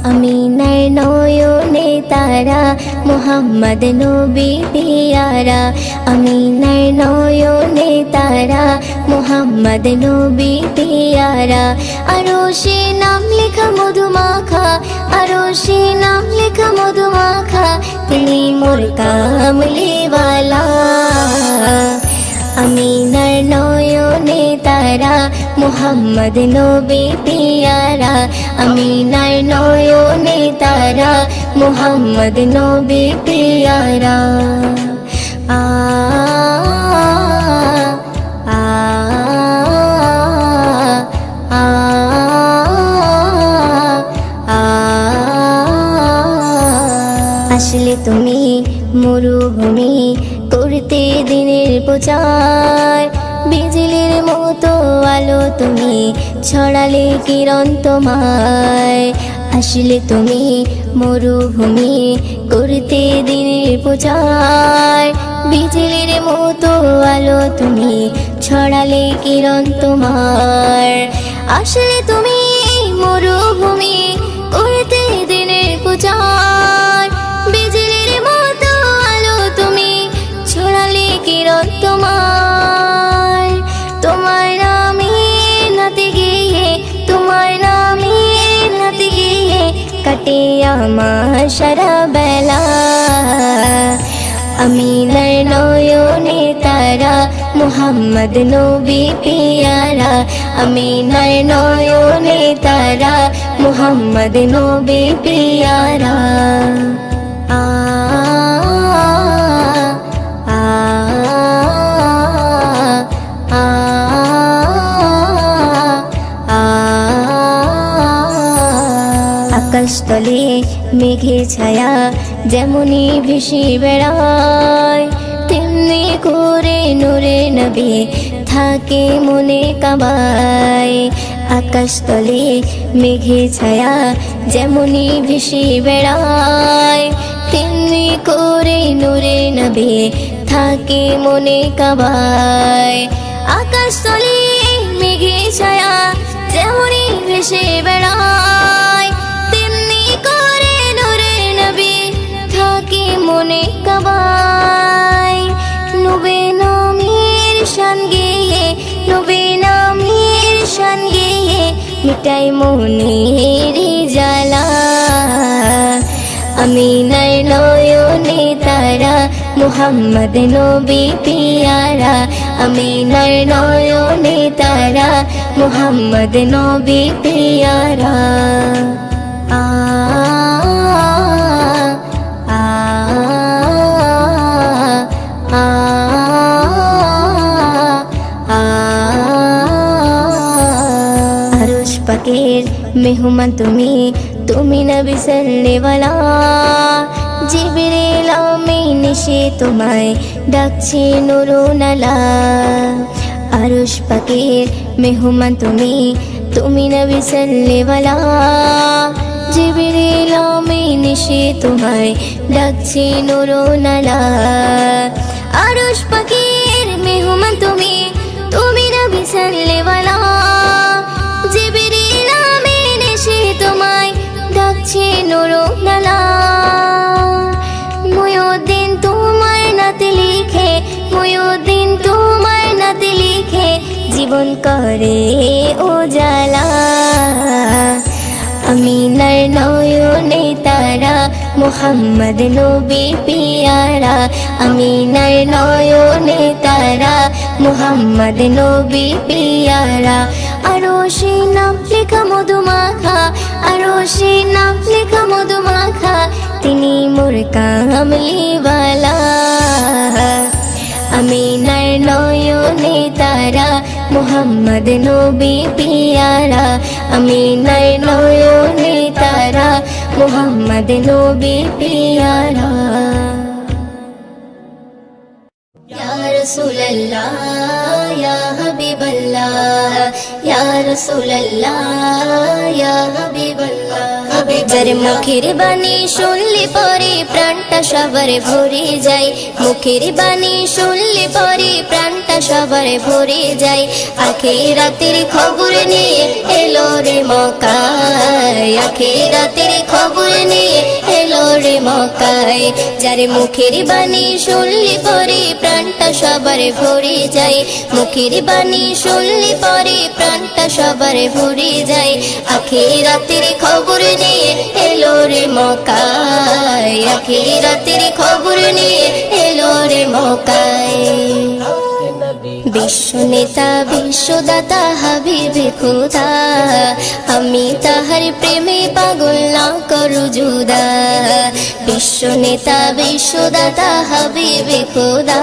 আমিনার নয়নে তারা মোহাম্মদ নবী পিয়ারা, আমিনার নয়নে তারা মোহাম্মদ নবী পিয়ারা। আরশে নাম লেখা মধুমাখা, আরশে নাম লেখা মধুমাখা, তিনি মোর কামলিওয়ালা। আমিনার নয়নে তারা মোহাম্মদ নবী পিয়ারা, আমিনার নয়নে তারা মোহাম্মদ নবী পিয়ারা। আ আ আ আ আসলে তুমি মরুভূমি করতে দিনের প্রচার, বিজলির মতো আলো তুমি ছড়ালে কিরণ তোমায়। আসলে তুমি মরুভূমি করতে দিনের প্রচার, বিজলির মতো আলো তুমি ছড়ালে কিরণ তোমার। আসলে তুমি মরুভূমি করতে দিনের প্রচার, বিজলির মতো আলো তুমি ছড়ালে কিরণ তোমার। তোমার নামে নাতে গিয়ে, তোমার নামে নাতে গিয়ে কাটে আমার সারা বেলা। আমিনার নয়নে তারা মোহাম্মদ নবী পিয়ারা, আমিনার নয়নে তারা মোহাম্মদ নবী পিয়ারা। আ আ আ আ আকাশতলে মেঘে ছায়া যেমনি ভেসে বেড়ায়, তেমনি করে নূরে নবী থাকে মনে কাবায়। আকাশতলে মেঘে ছায়া যেমনি ভেসে বেড়ায়, তেমনি করে নূরে নবী থাকে মনে কাবায়। আকাশতলে মেঘে ছায়া যেমনি ভেসে বেড়ায়, তেমনি করে নূরে নবী থাকে মনে কাবায়। নবী নামের শান গেয়ে, নবী নামের শান গেয়ে মিটাই মনের জ্বালা। আমিনার নয়নে তারা মোহাম্মদ নবী পিয়ারা, আমিনার নয়নে তারা মোহাম্মদ নবী পিয়ারা। আ আ আ আ আরশ পাকের মেহমান তুমি, তুমি নবী সাল্লেওয়ালা। জিবরিল আমিন এসে তোমায় ডাকছে নুরুনালা। আরশ পাকের মেহমান তুমি, তুমি নবী সাল্লেওয়ালা। জিবরিল আমিন এসে তোমায় ডাকছে নুরুনালা। আরশ পাকের মেহমান তুমি, তুমি নবী সাল্লেওয়ালা। জিবরিল আমিন এসে তোমায় ডাকছে নুরুনালা। মুয়ুদ্দিন তোমার নাতে লিখে, মুয়ুদ্দিন তোমার নাতে লিখে জীবন করে উজালা। আমিনার নয়নে তারা মোহাম্মদ নবী পিয়ারা, আমিনার নয়নে তারা মোহাম্মদ নবী পিয়ারা। আরশে নাম লেখা মধুমাখা, আরশে নাম লেখা মধুমাখা, তিনি মোর কামলিওয়ালা। আমিনার নয়নে তারা মোহাম্মদ নবী পিয়ারা, আমিনার নয়নে তারা মোহাম্মদ নবী পিয়ারা। ইয়া রাসূলুল্লাহ ইয়া হাবিবাল্লাহ, ইয়া রাসূলুল্লাহ ইয়া হাবিবাল্লাহ। যার মুখের বাণী শুনলে পরে প্রাণটা সবার ভরে যায়, মুখের বাণী শুনলে পরে প্রাণটা সবার ভরে যায়। আখিরাতের খবর নিয়ে এলো রে মক্কায়, আখিরাতের খবর নিয়ে এলো রে মক্কায়। যার মুখের বাণী শুনলে পরে প্রাণটা সবার ভরে যায়, মুখের বাণী শুনলে পরে প্রাণটা সবার ভরে যায়। আখিরাতের খবর নিয়ে এলো রে মক্কায়, আখিরাতের খবর নিয়ে এলো রে মক্কায়। বিশ্ব নেতা বিশ্বদাতা হাবিবে খোদা, আমি তাহার প্রেমে পাগল না করু জুদা। বিশ্ব নেতা বিশ্বদাতা হাবিবে খোদা,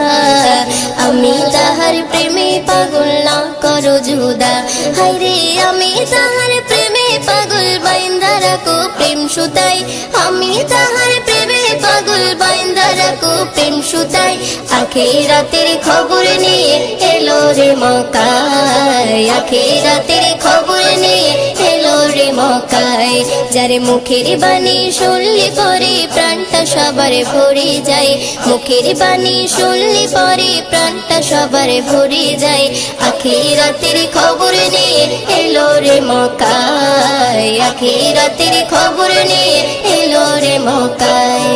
আমি তাহার প্রেমে পাগল না করু জুদা। হায়রে আমি তাহার প্রেমে পাগল বাইন্দা রাখো প্রেম সুতাই, আমি তাহার প্রেমে পাগল বাইন্দা রাখো প্রেম সুতাই। আখিরাতের খবর নিয়ে এলো রে মক্কায়, আখিরাতের খবর নিয়ে এলো রে মক্কায়। যার মুখের বাণী শুনলে পরে প্রাণটা সবার ভরে যায়, মুখের বাণী শুনলে পরে প্রাণটা সবার ভরে যায়। আখিরাতের খবর নিয়ে এলো রে মক্কায়, আখিরাতের খবর নিয়ে এলো রে মক্কায়।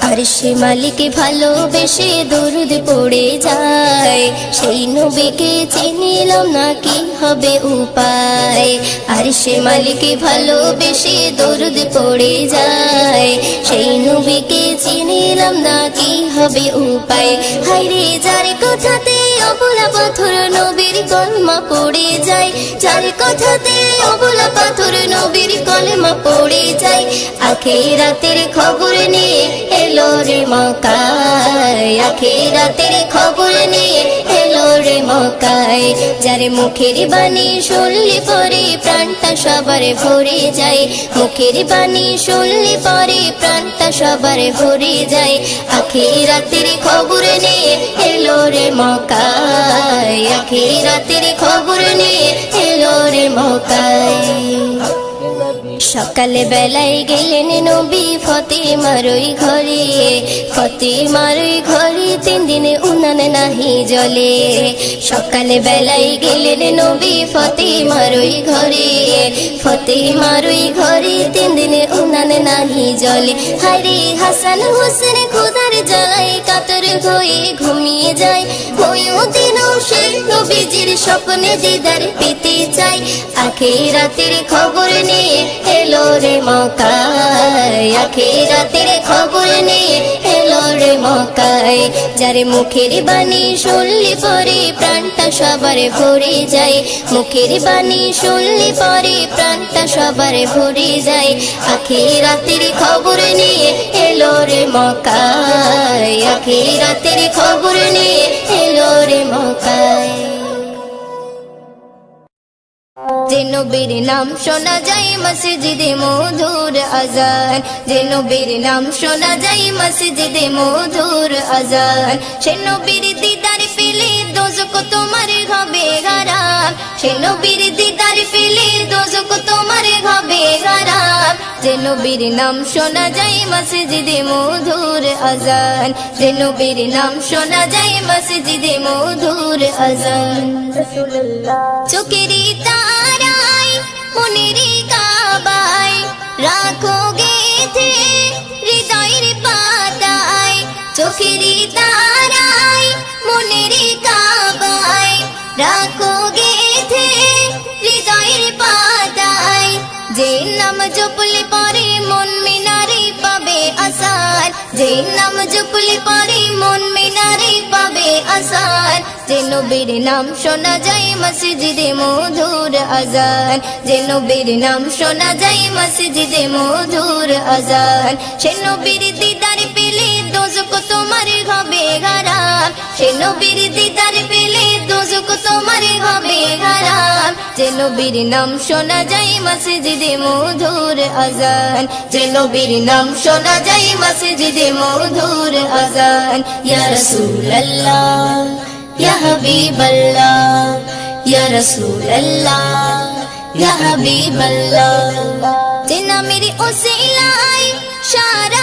আরশে মালিক ভালোবেসে দরুদ পড়ে যায়, সেই নবীকে চিনিলাম না কি হবে উপায়। আরশে মালিক ভালোবেসে দরুদ পড়ে যায়, সেই নবীকে চিনিলাম না কি হবে উপায়। হায়রে যার কথাতে অবলা পাথর নবীর কলমা পড়ে যায়, যার কথাতে অবলা পাথর নবীর কলমা পড়ে যায়। আখিরাতের খবর নিয়ে এলো রে মক্কায়, আখিরাতের খবর নিয়ে এলো রে মক্কায়। যার মুখের বাণী শুনলে পরে প্রাণটা সবার ভরে যায়, মুখের বাণী শুনলে পরে প্রাণটা সবার ভরে যায়। আখিরাতের খবর নিয়ে এলো রে মক্কায়, আখিরাতের খবর নিয়ে এলো রে মক্কায়। সকালে বেলায় গেলেন নবী ফাতেমার ওই ঘরে, ফাতেমার ওই ঘরে 3 দিনে উনান নাহি জ্বলে। সকালে বেলায় গেলেন নবী ফাতেমার ওই ঘরে, ফাতেমার ওই ঘরে 3 দিনে উনান নাহি জ্বলে। হায়রে হাসান হোসেন খোদার জ্বালায় কাতর হয়ে ঘুমিয়ে যায়, ওইও দিনও সে নবীজির স্বপ্নে দিদার পেতে চায়। আখিরাতের খবর নিয়ে এলো রে মক্কায়, আখিরাতের খবর নিয়ে এলো রে মক্কায়। যার মুখের বাণী শুনলে পরে প্রাণটা সবার ভরে যায়, মুখের বাণী শুনলে পরে প্রাণটা সবার ভরে যায়। আখিরাতের খবর নিয়ে এলো রে মক্কায়, আখিরাতের খবর নিয়ে এলো রে মক্কায়। যে নবীর নাম শোনা যায় মসজিদে মধুর আজান, যে নবীর নাম শোনা যায় মসজিদে মধুর আজান। সে নবীর দিদার পেলে দোজখ তোমার হবে হারাম, সে নবীর দিদার পেলে দোজখ তোমার হবে হারাম। যে নবীর নাম শোনা যায় মসজিদে মধুর আজান, যে নবীর নাম শোনা যায় মসজিদে মধুর আজান। চোখেরই তারায় মনের কাবায় রাখো গেথে হৃদয়ের পাতায়, চোখেরই তারায় মনের কাবায় রাখো গেথে হৃদয়ের পাতায়। যে নাম জপলে পরে মন মিনারে পাবে আসার, যে নাম জপলে পরে মন মিনারে পাবে আসার। যে নবীর নাম শোনা যায় মসজিদে মধুর আজান, যে নবীর নাম শোনা যায় মসজিদে মধুর আজান। সে নবীর দিদার পেলে দোজখ তোমার হবে হারাম, সে নবীর দিদার পেলে দোজখ তোমার হবে হারাম। যে নবীর নাম শোনা যায় মসজিদে মধুর আজান, যে নবীর নাম শোনা যায় মসজিদে মধুর আজান। ইয়া রাসূলুল্লাহ ইয়া হাবিবাল্লাহ, ইয়া রাসূলুল্লাহ ইয়া হাবিবাল্লাহ। যে নামের ওসিলায় সারা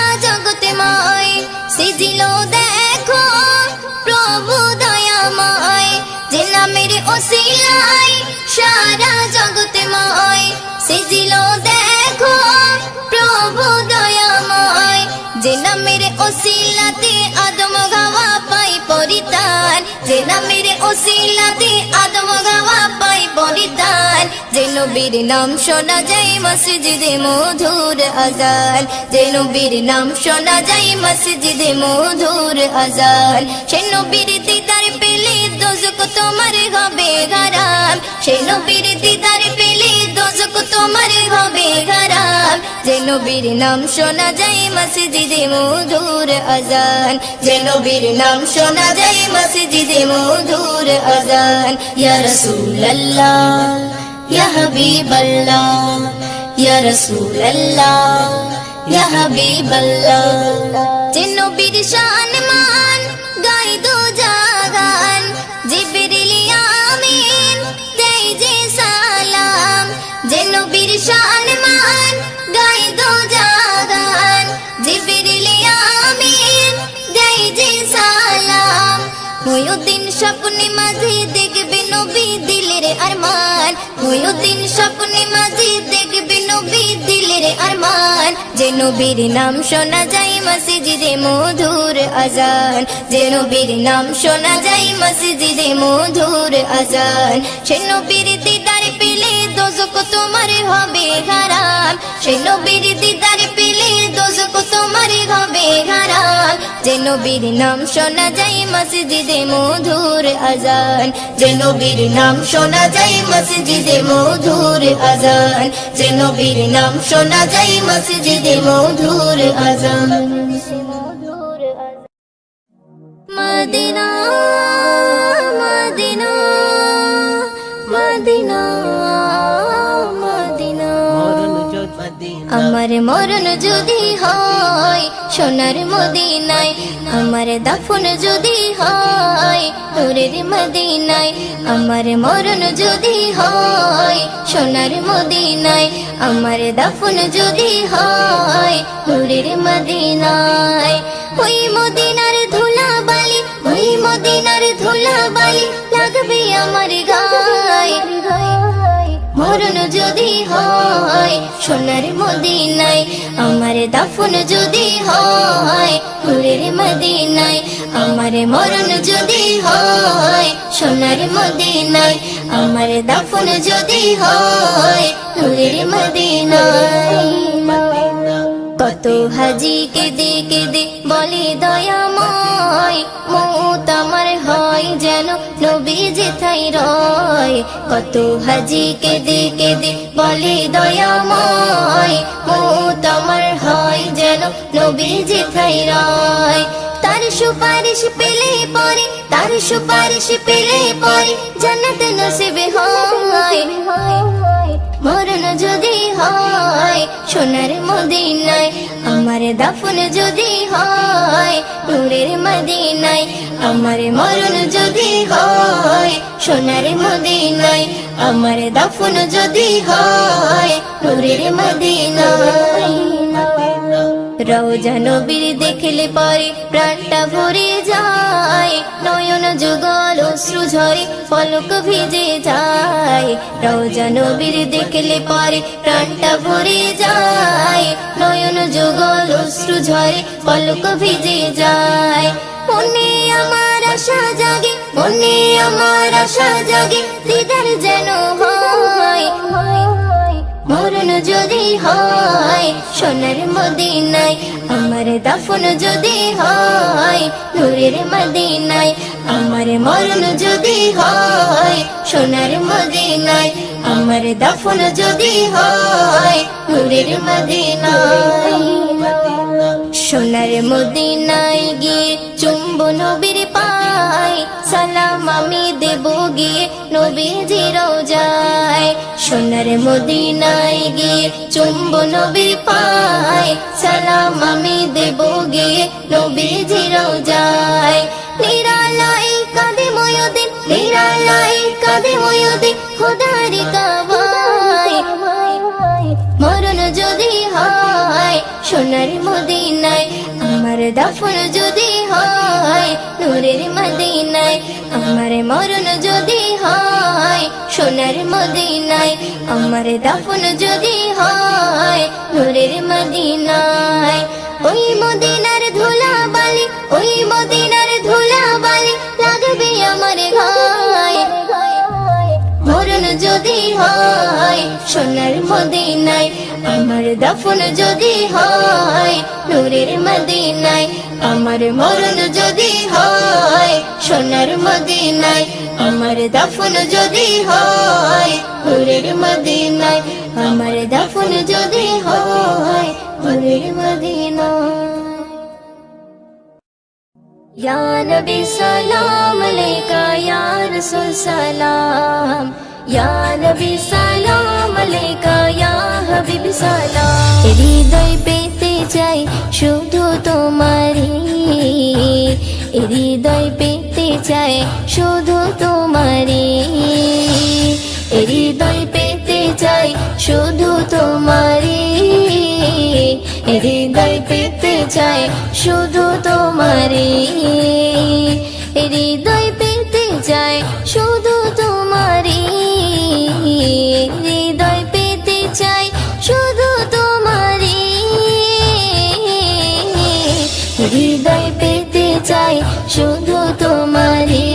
সারা জগৎময় সেজিল দেখো প্রভু দয়াময় যে নামের ওসিলাতে আদম গাওয়া পাই পরিত্রাণ যে নামের ওসিলাতে আদম গাওয়া পাই পরিত্রাণ যে নবীর নাম শোনা যায় মসজিদে মধুর আজান যে নবীর নাম শোনা যায় মসজিদে মধুর আজান সে নবীর দিদার পেলে দোজখ তোমার হবে হারাম সে নবীর দিদার পেলে দোজখ তোমার হবে হারাম যে নবীর নাম শোনা যায় মসজিদে মধুর আজান যে নবীর নাম শোনা যায় মসজিদে মধুর আজান ইয়া রাসূলুল্লাহ ইয়া হাবিবাল্লাহ ইয়া রাসূলুল্লাহ ইয়া হাবিবাল্লাহ যে নবীর শান মান গাই দো জাগান জিবরিল আমিন দেই যে সালাম যে নবীর শান মান গাই দো জাগান জিবরিল আমিন দেই যে সালাম মুয়ুদ্দিন স্বপ্নে মাঝে দেখবে নবী দিলের আরমান মুয়ুদ্দিন স্বপ্নে মাঝে দেখবে নবী দিলের আরমান যে নবীর নাম শোনা যায় মসজিদে মধুর আজান যে নবীর নাম শোনা যায় মসজিদে মধুর আজান সে নবীর দিদার পেলে দোজখ তোমার হবে হারাম সে নবীর দিদার পেলে দোজখ তোমার হবে হারাম যে নবীর নাম শোনা যায় মসজিদে মধুর আজান যে নবীর নাম শোনা যায় মসজিদে মধুর আজান যে নবীর নাম শোনা যায় মসজিদে মধুর আজান মদিনা মদিনা মদিনা মদিনা আমার মরণ যদি হয় সোনার মদিনায় আমার দাফন যদি হয় নূরের মদিনায় আমার মরণ যদি হয় সোনার মদিনায় আমার দাফন যদি হয় নূরের মদিনায় ওই মদিনার ধুলাবালি ওই মদিনার ধুলাবালি লাগবে আমার গায়ে মরণ যদি হয় সোনার মদিনায় আমার দাফন যদি হয় নূরের মদিনায় আমার মরণ যদি হয় সোনার মদিনায় আমার দাফন যদি হয় নূরের মদিনায় কত হাজি কেঁদে কেঁদে বলে দয়াময় মৌত আমার হয় যেন নবী যেথায় রয় কত হাজি কেঁদে কেঁদে বলে দয়াময় মৌত আমার হয় যেন নবী যেথায় রয় তার সুপারিশ পেলে পরে তার সুপারিশ পেলে পরে জান্নাত নসিব হয় মরণ যদি হয় সোনার মদিনায় আমার দাফন যদি হয় নূরের মদিনায় আমার মরণ যদি হয় সোনার মদিনায় আমার দাফন যদি হয় নূরের মদিনায় রওজা নবীর দেখলে পরে প্রাণটা ভরে যায় নয়ন যুগল অশ্রু ঝরে পলক ভিজে যায় রওজা নবীর দেখলে পরে প্রাণটা ভরে যায় নয়ন যুগল অশ্রু ঝরে পলক ভিজে যায় মনে আমার আশা জাগে মনে আমার আশা জাগে দিদার যেন হয় মরণ যদি হয় সোনার মদিনায় আমার দাফন যদি হয় নূরের মদিনায় আমার মরণ যদি হয় সোনার মদিনায় আমার দাফন যদি হয় নূরের মদিনায় সোনার মদিনায় গিয়ে চুম্বো নবীর পায় সালাম আমি দেব গিয়ে নবীজির রওজায় সোনার মদিনায় গিয়ে চুম্বো নবীর পায় সালাম আমি দেব গিয়ে নবীজির রওজায় নিরালাই কাঁদে ময়ূদিন নিরালাই কাঁদে ময়ূদিন খোদার কাবায় মরণ যদি হয় সোনার মদিনায় আমার দাফন যদি হয় নূরের মদিনায়, আমার মরণ যদি হয় সোনার মদিনায়, আমার দাফন যদি হয় নূরের মদিনায়। ওই মদিনার ধুলা বালি, ওই মদিনার ধুলা বালি লাগবে আমার গায়ে। মরণ যদি হয় সোনার মদিনায়, আমার দাফন যদি হয় নূরের মদিনায়, আমার মরণ যদি হয় সোনার মদিনায়, আমার দাফন যদি হয় নূরের মদিনায়, আমার দাফন যদি হয় নূরের মদিনায়। या नबी सलाम अलैका या रसूल सलाम, या नबी सलाम अलैका या हबीब सलाम। হৃদয় পেতে চাই শুধু তোমারি, হৃদয় পেতে চাই শুধু তোমারি, হৃদয় পেতে চাই শুধু তোমারি, হৃদয় পেতে চাই শুধু তোমারি, হৃদয় পেতে চাই শুধু তোমারি, হৃদয় পেতে চাই শুধু তোমারি, হৃদয় পেতে চাই শুধু তোমারি,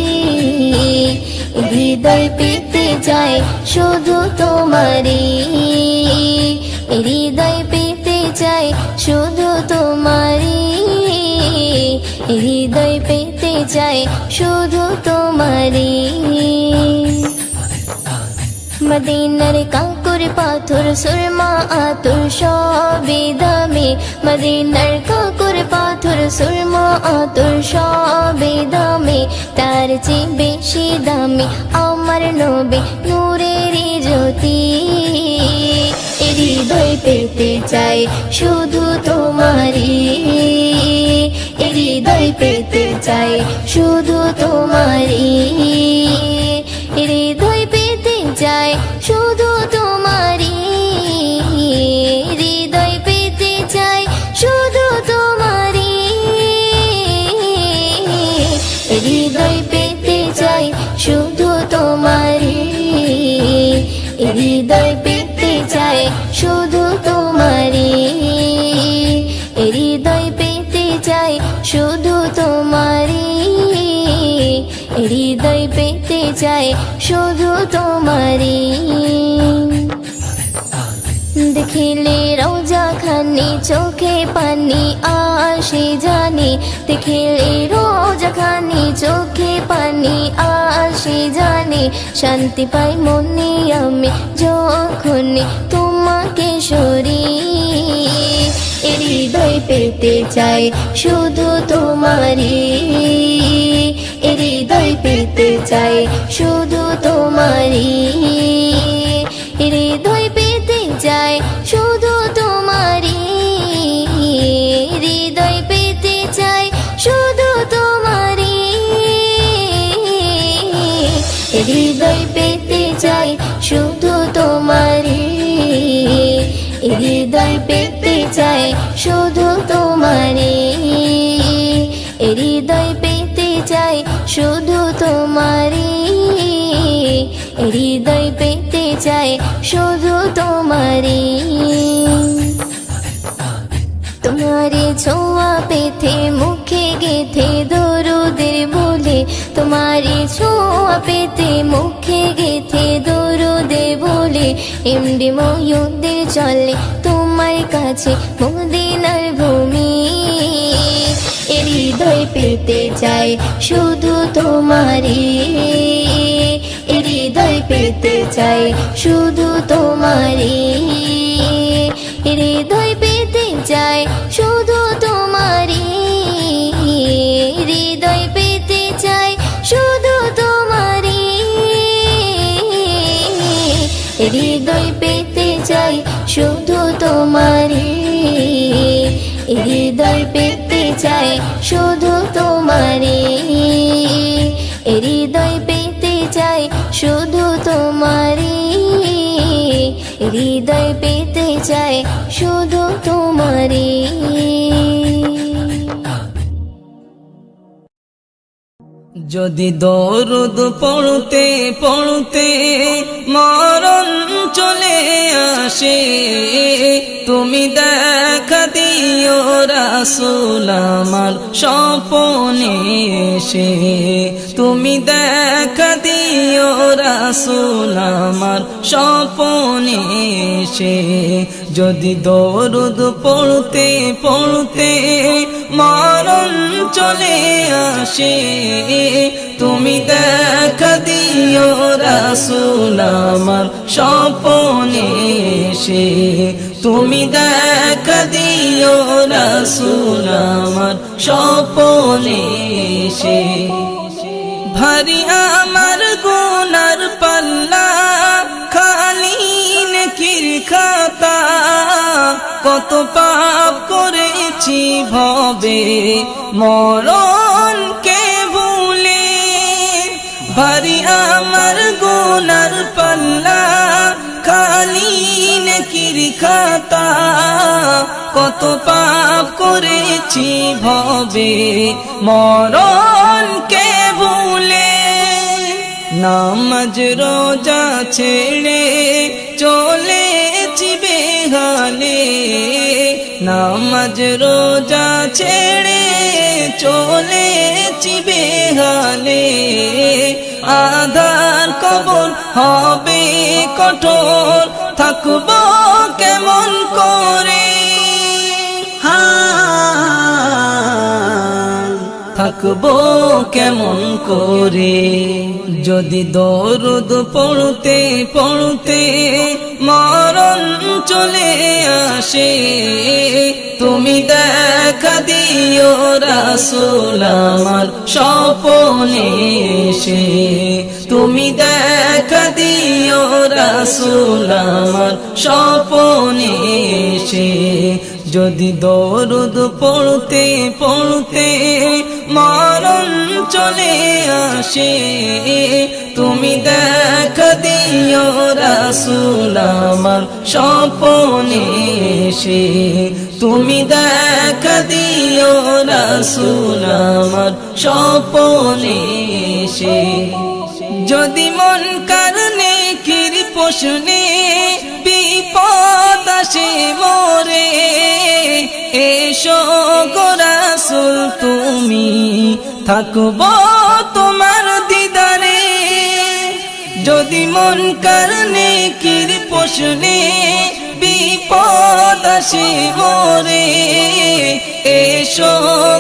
হৃদয় পেতে চাই শুধু তোমারি, হৃদয় পেতে চাই শুধু তোমারি, হৃদয় পেতে চাই শুধু তোমারি। মদিনার কাঁকুর পাথর সুরমা আতর সবই দামি, মদিনার কাঁকুর পাথর সুরমা আতর সবই দামি, তার চেয়ে বেশি দামি আমার নবী নূরের জ্যোতি। হৃদয় পেতে চাই শুধু তোমারি, হৃদয় পেতে চাই শুধু তোমারি, হৃদয় পেতে চাই শুধু তোমারি, হৃদয় পেতে চাই শুধু তোমারি, হৃদয় পেতে চাই শুধু তোমারি, হৃদয় পেতে চাই শুধু তোমারি, হৃদয় পেতে চাই শুধু তোমারি, হৃদয় পেতে চাই শুধু তোমারি। দেখিলে রোজা খানি চোখে পানি আসে জানি, দেখিলে রোজা খানি চোখে পানি আসে জানি, শান্তি পাই মনে আমি যখন তোমাকে সরি। হৃদয় পেতে চাই শুধু তোমারি, হৃদয় পেতে চাই শুধু তোমারি, হৃদয় পেতে চাই শুধু তোমারি, হৃদয় পেতে চাই শুধু তোমারি, হৃদয় পেতে চাই শুধু তোমারি, হৃদয় পেতে চাই শুধু তোমারি, হৃদয় পেতে চাই শুধু তোমারি, হৃদয় পেতে চাই শুধু তোমারি। তোমারে ছোঁয়া পেতে মুখে গেথে দরুদের বলে, তোমারে ছোঁয়া পেতে মুখে গেথে দরুদে বলে, এমডি ময়ূরদের চলে তোমার কাছে মদিনার ভূমি। হৃদয় পেতে চাই শুধু তোমারি, হৃদয় পেতে চাই শুধু তোমারি, হৃদয় পেতে চাই শুধু তোমারি, হৃদয় পেতে চাই শুধু তোমারি, হৃদয় পেতে চাই শুধু তোমারি, হৃদয় পেতে চাই শুধু তোমারি, হৃদয় পেতে চাই শুধু তোমারি, হৃদয় পেতে চাই শুধু তোমারি। যদি দরুদ পড়তে পড়তে মরণ চলে আসে, তুমি দেখা দিও রাসূল আমার স্বপ্নে এসে, তুমি দেখা দিও রাসূল আমার স্বপ্নে এসে। যদি দরুদ পড়তে পড়তে মরণ চলে আসে, তুমি দেখা দিও রাসূল আমার স্বপ্নে এসে, তুমি দেখা দিও রাসূল আমার স্বপ্নে এসে। ভারী আমার গুনার পাল্লা, খালি নেকির খাতা, কত পাপ করেছি ভবে মরণকে ভুলে। ভারী আমার গুনার পাল্লা, খালি নেকির খাতা, কত পাপ করেছি ভবে মরণকে ভুলে। নামাজ রোজা ছেড়ে চলেছি বেহালে, নামাজ রোজা ছেড়ে চলেছি বেহালে। আধার কবর হবে কঠোর, থাকবো কেমন করে, থাকবো কেমন করে। যদি দরুদ পড়তে পড়তে মরণ চলে আসে, তুমি দেখা দিও রাসূল আমার স্বপ্নে এসে, তুমি দেখা দিও রাসূল আমার স্বপ্নে এসে। যদি দরুদ পড়তে পড়তে মরণ চলে আসে, তুমি দেখা দিও রাসূল আমার স্বপ্নে এসে, তুমি দেখা দিও রাসূল আমার স্বপ্নে এসে। যদি মন কারণে কির প্রশ্নে বিপদ আসে মোরে, এসো গো রাসূল তুমি, থাকবো তোমার দিদারে। যদি মন কারণে কির প্রশ্নে বিপদ আসে মোরে, এসো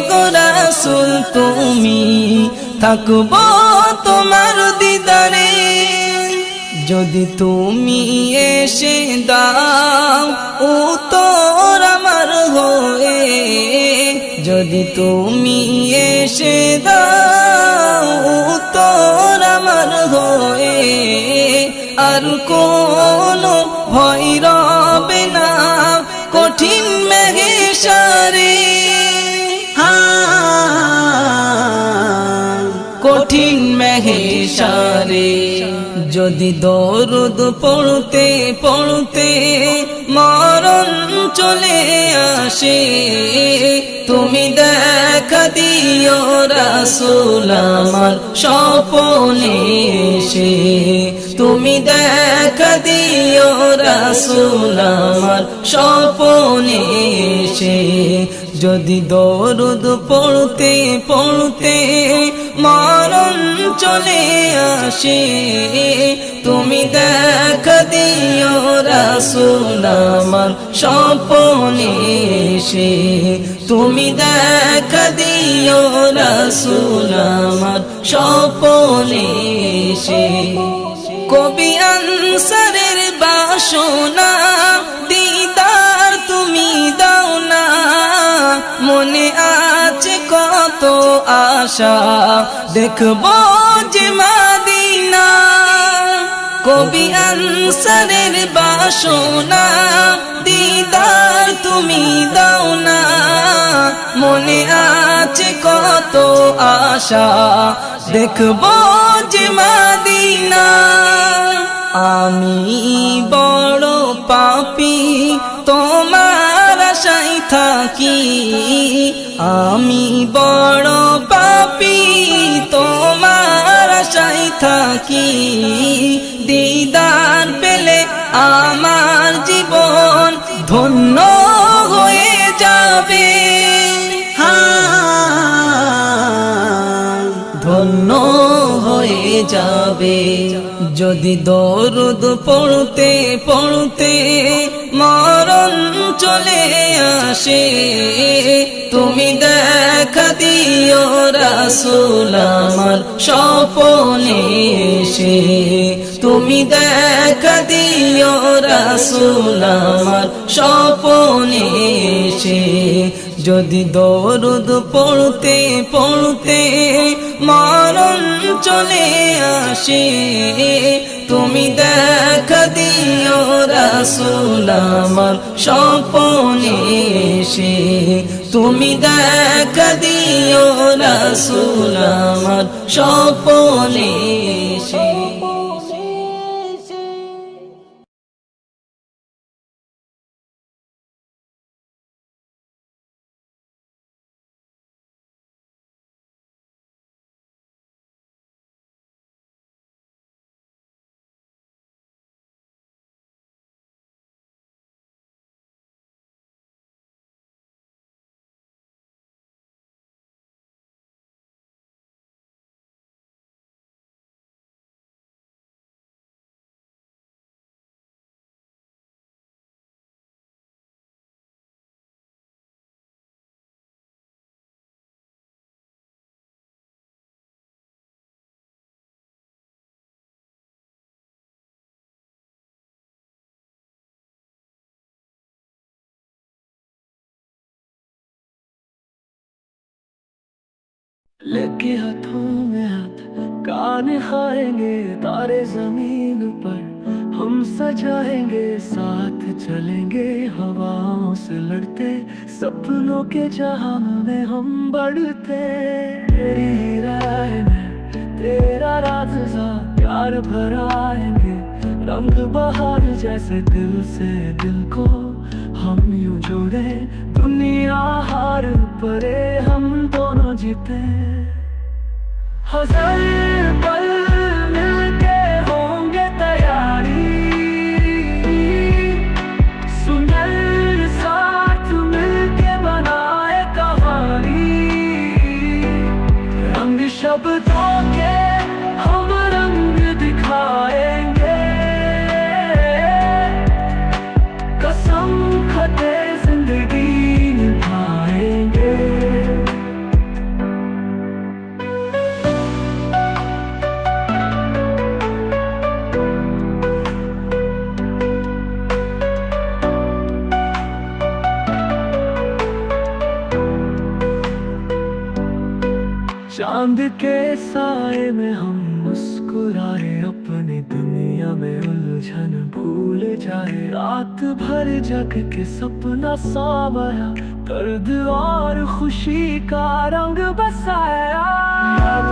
গো রাসূল তুমি, থাকবো তোমার দিদারে। যদি তুমি এসে দাও উত্তর আমার হয়ে, যদি তুমি এসে দাও উত্তর আমার হয়ে, আর কোনো ভয় রবে না কঠিন মেঘেশারে, কঠিন মেঘেশারে। যদি দরুদ পড়তে পড়তে মরণ চলে আসে, তুমি দেখা দিও রাসূল আমার স্বপ্নে এসে, তুমি দেখা দিও রাসূল আমার স্বপ্নে এসে। যদি দরুদ পড়তে পড়তে মরণ চলে আসে, তুমি দেখা দিও রাসূল আমার স্বপ্নে এসে, তুমি দেখা দিও রাসূল আমার স্বপ্নে এসে। কবি আনসারের বাসনা দিদার তুমি দাও না, মনে আছে কত আশা দেখবো যে মদিনা। কবি আনসারের বাসনা দিদার তুমি দাও না, মনে আছে কত আশা দেখবো যে মদিনা। আমি বড় পাপী তোমার আশায় থাকি, আমি বড় পাপী তোমার থাকি, দিদার পেলে আমার জীবন ধন্য হয়ে যাবে, ধন্য হয়ে যাবে। যদি দরুদ পড়তে পড়তে মরণ চলে আসে, তুমি দেখা দিও রাসূল আমার স্বপনে এসে, তুমি দেখা দিও রাসূল আমার স্বপনে এসে। যদি দরুদ পড়তে পড়তে মরণ চলে আসে, তুমি দেখা দিও রাসূল আমার স্বপনে এসে, তুমি দেখা দিও রাসূল আমার স্বপনে এসে। लेके हाथों में हाथ कान खाएंगे तारे जमीन पर, हम सजाएंगे साथ चलेंगे हवाओं से लड़ते, सपनों के जहां में हम बढ़ते। तेरी राह में तेरा राज सा प्यार भराएंगे, रंग बहार जैसे दिल से दिल को हम यूं जोड़े, दुनिया हार परे हम दोनों जीते। हज़ार पल मिलके होंगे तैयारी, सुंदर साथ मिलके बनाए कहानी, रंग शब्दों के हम रंग दिखाएंगे, कसम खते जिंदगी निभाएंगे। चांद के साए में हम मुस्कुराए, अपनी दुनिया में उलझन भूल जाए, रात भर जग के सपना सावया, दर्द और खुशी का रंग बसाया। याद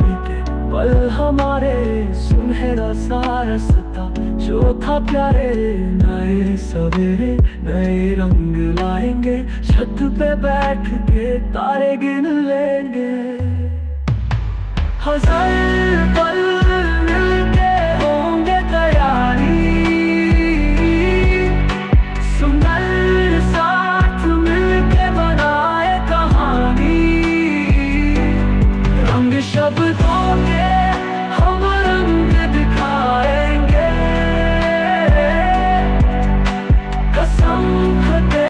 बीते पल हमारे सुनहरा सा रास्ता जो था प्यारे, नए सवेरे नए रंग लाएंगे, छत पे बैठ के तारे गिन लेंगे। हज़ार पल